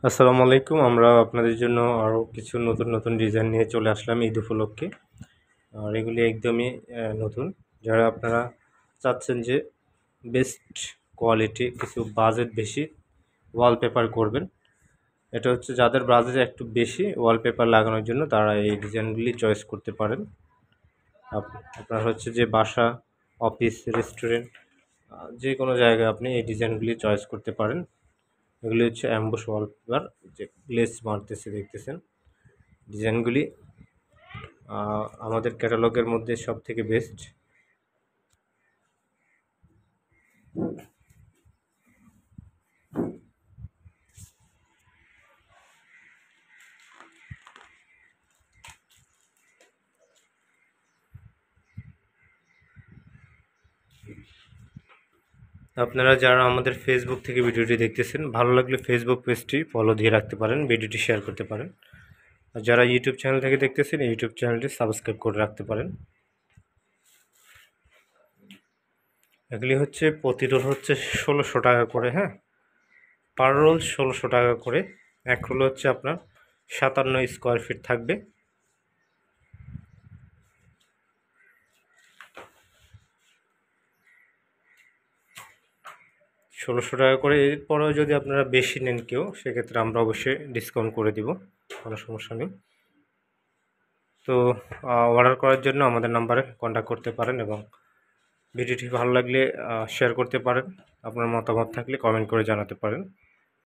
আসসালামু আলাইকুম। আমরা আপনাদের জন্য আরও কিছু নতুন নতুন ডিজাইন নিয়ে চলে আসলাম ঈদ উপলক্ষে। আর এগুলি একদমই নতুন। যারা আপনারা চাচ্ছেন যে বেস্ট কোয়ালিটি কিছু বাজেট বেশি ওয়ালপেপার করবেন, এটা হচ্ছে যাদের বাজেট একটু বেশি ওয়ালপেপার লাগানোর জন্য তারা এই ডিজাইনগুলি চয়েস করতে পারেন। আপনার হচ্ছে যে বাসা, অফিস, রেস্টুরেন্ট, যে কোনো জায়গায় আপনি এই ডিজাইনগুলি চয়েস করতে পারেন। এগুলি হচ্ছে অ্যাম্বুশ ওয়ালপেপার, যে গ্লেজ মারতেছে দেখতেছেন। ডিজাইনগুলি আমাদের ক্যাটালগের মধ্যে সব থেকে বেস্ট। আপনারা যারা আমাদের ফেসবুক থেকে ভিডিওটি দেখতেছেন, ভালো লাগলে ফেসবুক পেজটি ফলো দিয়ে রাখতে পারেন, ভিডিওটি শেয়ার করতে পারেন। আর যারা ইউটিউব চ্যানেল থেকে দেখতেছেন, ইউটিউব চ্যানেলটি সাবস্ক্রাইব করে রাখতে পারেন। এগুলি হচ্ছে প্রতি রোল হচ্ছে 1600 টাকা করে, হ্যাঁ, পার রোল 1600 টাকা করে। এক রোল হচ্ছে আপনার 57 স্কোয়ার ফিট থাকবে। ষোলোশো টাকা করে। এরপরেও যদি আপনারা বেশি নেন কেউ, সেক্ষেত্রে আমরা অবশ্যই ডিসকাউন্ট করে দিব, কোনো সমস্যা নেই। তো অর্ডার করার জন্য আমাদের নাম্বারে কন্ট্যাক্ট করতে পারেন এবং ভিডিওটি ভালো লাগলে শেয়ার করতে পারেন। আপনার মতামত থাকলে কমেন্ট করে জানাতে পারেন।